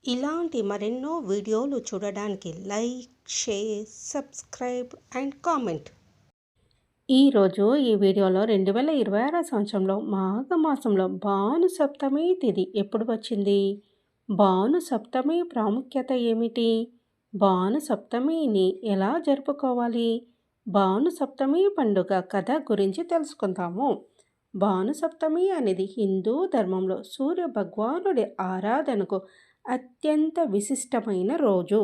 ఇలాంటి మరెన్నో వీడియోలు చూడడానికి like, share, subscribe and comment. ఈరోజు ఈ వీడియోలో 2026 సంవత్సరంలో మాఘమాసంలో భాను సప్తమి తిథి ఎప్పుడు వచ్చింది? భాను సప్తమి ప్రాముఖ్యత ఏమిటి? భాను సప్తమిని ఎలా జరుపుకోవాలి? భాను సప్తమి పండుగ కథ గురించి తెలుసుకుందాము. భాను సప్తమి అనేది హిందూ ధర్మంలో సూర్య భగవానుడి ఆరాధనకు అత్యంత విశిష్టమైన రోజు.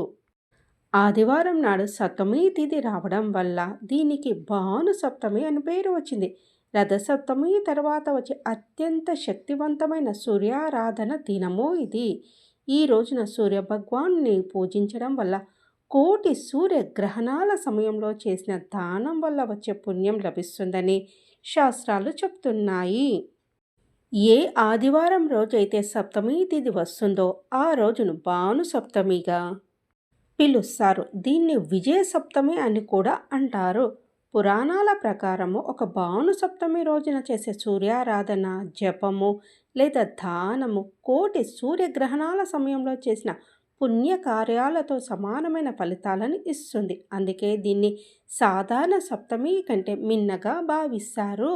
ఆదివారం నాడు సప్తమి తిథి రావడం వల్ల దీనికి భాను సప్తమి అని పేరు వచ్చింది. రథసప్తమి తర్వాత వచ్చే అత్యంత శక్తివంతమైన సూర్యారాధన దినము ఇది. ఈ రోజున సూర్య భగవాన్ని పూజించడం వల్ల కోటి సూర్యగ్రహణాల సమయంలో చేసిన దానం వల్ల వచ్చే పుణ్యం లభిస్తుందని శాస్త్రాలు చెప్తున్నాయి. ఏ ఆదివారం రోజైతే సప్తమి తిథి వస్తుందో ఆ రోజును భాను సప్తమిగా పిలుస్తారు. దీన్ని విజయ సప్తమి అని కూడా అంటారు. పురాణాల ప్రకారము ఒక భాను సప్తమి రోజున చేసే సూర్యారాధన, జపము లేదా దానము కోటి సూర్యగ్రహణాల సమయంలో చేసిన పుణ్యకార్యాలతో సమానమైన ఫలితాలను ఇస్తుంది. అందుకే దీన్ని సాధారణ సప్తమి కంటే మిన్నగా భావిస్తారు.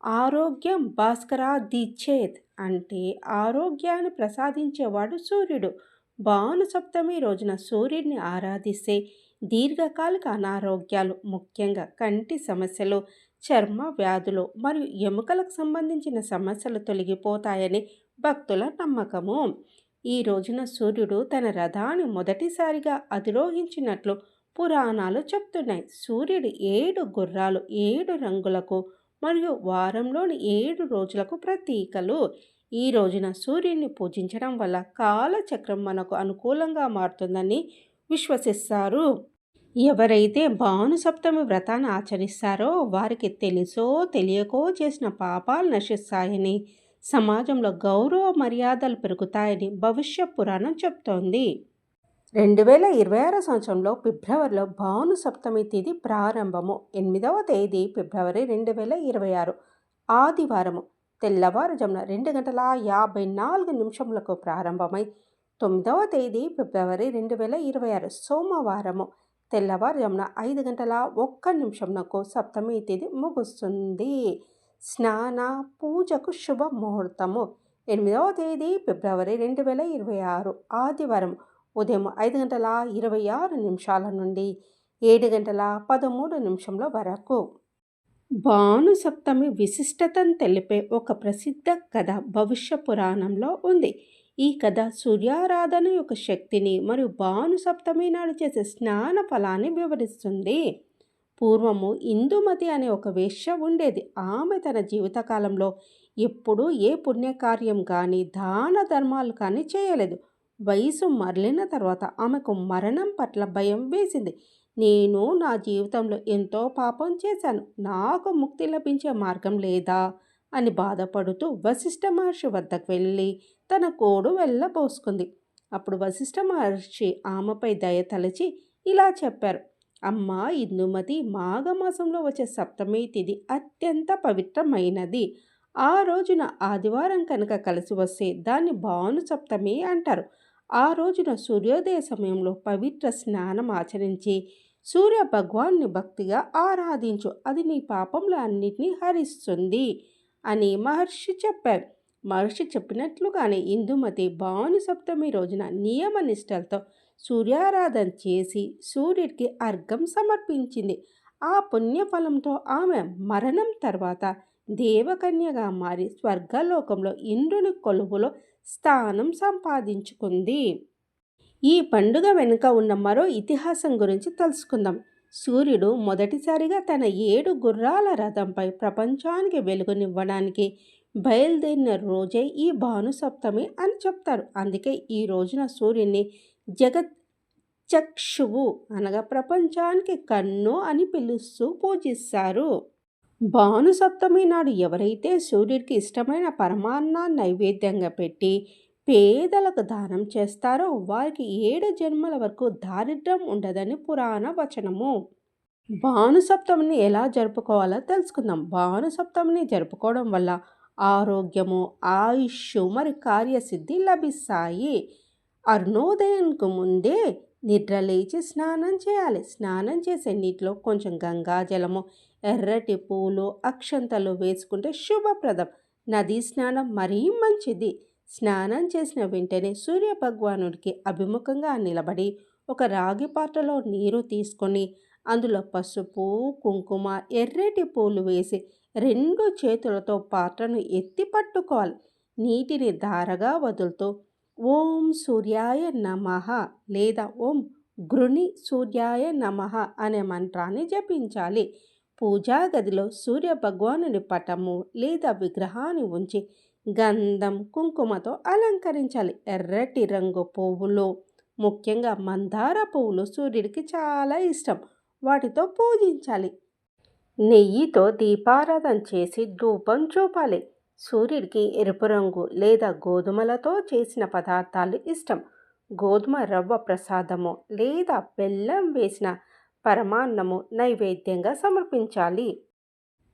ఆరోగ్యం భాస్కరాదిచ్చేత్ అంటే ఆరోగ్యాన్ని ప్రసాదించేవాడు సూర్యుడు. భాను సప్తమి రోజున సూర్యుడిని ఆరాధిస్తే దీర్ఘకాలిక అనారోగ్యాలు, ముఖ్యంగా కంటి సమస్యలు, చర్మ వ్యాధులు మరియు ఎముకలకు సంబంధించిన సమస్యలు తొలగిపోతాయని భక్తుల నమ్మకము. ఈ రోజున సూర్యుడు తన రథాన్ని మొదటిసారిగా అధిరోహించినట్లు పురాణాలు చెప్తున్నాయి. సూర్యుడు 7 గుర్రాలు, 7 రంగులకు మరియు వారంలోని 7 రోజులకు ప్రతీకలు. ఈ రోజున సూర్యుడిని పూజించడం వల్ల కాలచక్రం మనకు అనుకూలంగా మారుతుందని విశ్వసిస్తారు. ఎవరైతే భాను సప్తమి వ్రతాన్ని ఆచరిస్తారో వారికి తెలుసో తెలియకో చేసిన పాపాలు నశిస్తాయని, సమాజంలో గౌరవ మర్యాదలు పెరుగుతాయని భవిష్య పురాణం చెప్తోంది. 2026 సంవత్సరంలో ఫిబ్రవరిలో భాను సప్తమి తిథి ప్రారంభము. 8వ తేదీ ఫిబ్రవరి 2026 ఆదివారము తెల్లవారుజామున 2:54 ప్రారంభమై 9వ తేదీ ఫిబ్రవరి 2026 సోమవారము తెల్లవారుజామున 5:01 సప్తమి తిథి ముగుస్తుంది. స్నాన పూజకు శుభ ముహూర్తము 8వ తేదీ ఫిబ్రవరి 2026 ఆదివారం ఉదయం 5:26 నుండి 7:13 వరకు. భాను సప్తమి విశిష్టతను తెలిపే ఒక ప్రసిద్ధ కథ భవిష్య పురాణంలో ఉంది. ఈ కథ సూర్యారాధన యొక్క శక్తిని మరియు భాను సప్తమి నాడు చేసే స్నాన ఫలాన్ని వివరిస్తుంది. పూర్వము ఇందుమతి అనే ఒక వేశ్య ఉండేది. ఆమె తన జీవితకాలంలో ఎప్పుడూ ఏ పుణ్యకార్యం కానీ దాన ధర్మాలు కానీ చేయలేదు. వయసు మరలిన తర్వాత ఆమెకు మరణం పట్ల భయం వేసింది. నేను నా జీవితంలో ఎంతో పాపం చేశాను, నాకు ముక్తి లభించే మార్గం లేదా అని బాధపడుతూ వశిష్ఠ మహర్షి వద్దకు వెళ్ళి తన కోడు వెళ్ళబోసుకుంది. అప్పుడు వశిష్ఠ మహర్షి ఆమెపై దయ తలచి ఇలా చెప్పారు: అమ్మా ఇందుమతి, మాఘమాసంలో వచ్చే సప్తమి తిథి అత్యంత పవిత్రమైనది. ఆ రోజున ఆదివారం కనుక కలిసి వస్తే దాన్ని భాను సప్తమి అంటారు. ఆ రోజున సూర్యోదయ సమయంలో పవిత్ర స్నానం ఆచరించి సూర్య భగవాన్ని భక్తిగా ఆరాధించు, అది నీ పాపంలో అన్నిటినీ హరిస్తుంది అని మహర్షి చెప్పారు. మహర్షి చెప్పినట్లుగానే ఇందుమతి భాను సప్తమి రోజున నియమ నిష్టలతో సూర్యారాధన చేసి సూర్యుడికి అర్ఘ్యం సమర్పించింది. ఆ పుణ్యఫలంతో ఆమె మరణం తర్వాత దేవకన్యగా మారి స్వర్గలోకంలో ఇంద్రుని కొలువులో స్థానం సంపాదించుకుంది. ఈ పండుగ వెనుక ఉన్న మరో ఇతిహాసం గురించి తెలుసుకుందాం. సూర్యుడు మొదటిసారిగా తన 7 గుర్రాల రథంపై ప్రపంచానికి వెలుగునివ్వడానికి బయలుదేరిన రోజే ఈ భాను సప్తమి అని చెప్తారు. అందుకే ఈ రోజున సూర్యుని జగచ్చక్షువు అనగా ప్రపంచానికి కన్ను అని పిలుస్తూ పూజిస్తారు. భాను సప్తమి నాడు ఎవరైతే సూర్యుడికి ఇష్టమైన పరమాన్నాన్ని నైవేద్యంగా పెట్టి పేదలకు దానం చేస్తారో వారికి 7 జన్మల వరకు దారిద్ర్యం ఉండదని పురాణ వచనము. భాను సప్తమిని ఎలా జరుపుకోవాలో తెలుసుకుందాం. భాను సప్తమిని జరుపుకోవడం వల్ల ఆరోగ్యము, ఆయుష్ మరియు కార్యసిద్ధి లభిస్తాయి. అరుణోదయంకు ముందే నిద్ర లేచి స్నానం చేయాలి. స్నానం చేసే నీటిలో కొంచెం గంగాజలము, ఎర్రటి పూలు, అక్షంతలు వేసుకుంటే శుభప్రదం. నదీ స్నానం మరీ మంచిది. స్నానం చేసిన వెంటనే సూర్యభగవానుడికి అభిముఖంగా నిలబడి ఒక రాగి పాత్రలో నీరు తీసుకొని అందులో పసుపు, కుంకుమ, ఎర్రటి పూలు వేసి 2 చేతులతో పాత్రను ఎత్తి పట్టుకోవాలి. నీటిని ధారగా వదులుతూ ఓం సూర్యాయ నమః లేదా ఓం గృణి సూర్యాయ నమః అనే మంత్రాన్ని జపించాలి. పూజా గదిలో సూర్య భగవానుడి పటము లేదా విగ్రహాన్ని ఉంచి గంధం, కుంకుమతో అలంకరించాలి. ఎర్రటి రంగు పువ్వులు, ముఖ్యంగా మందార పువ్వులు సూర్యుడికి చాలా ఇష్టం. వాటితో పూజించాలి. నెయ్యితో దీపారాధన చేసి ధూపం చూపాలి. సూర్యుడికి ఎరుపు రంగు లేదా గోధుమలతో చేసిన పదార్థాలు ఇష్టం. గోధుమ రవ్వ ప్రసాదము లేదా బెల్లం వేసిన పరమాన్నము నైవేద్యంగా సమర్పించాలి.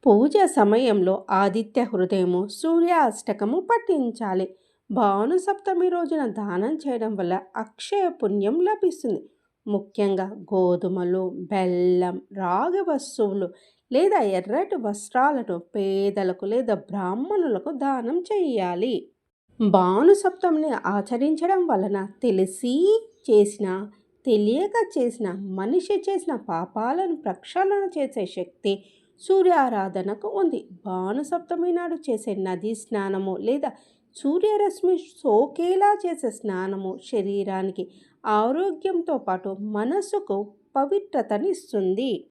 పూజ సమయంలో ఆదిత్య హృదయము, సూర్య అష్టకము పఠించాలి. భాను సప్తమి రోజున దానం చేయడం వల్ల అక్షయ పుణ్యం లభిస్తుంది. ముఖ్యంగా గోధుమలు, బెల్లం, రాగి వస్తువులు లేదా ఎర్రటి వస్త్రాలను పేదలకు లేదా బ్రాహ్మణులకు దానం చేయాలి. భాను సప్తమిని ఆచరించడం వలన తెలిసి చేసిన, తెలియక చేసిన, మనిషి చేసిన పాపాలను ప్రక్షాళన చేసే శక్తి సూర్యారాధనకు ఉంది. భాను సప్తమి నాడు చేసే నదీ స్నానము లేదా సూర్యరశ్మి సోకేలా చేసే స్నానము శరీరానికి ఆరోగ్యంతో పాటు మనసుకు పవిత్రతనిస్తుంది.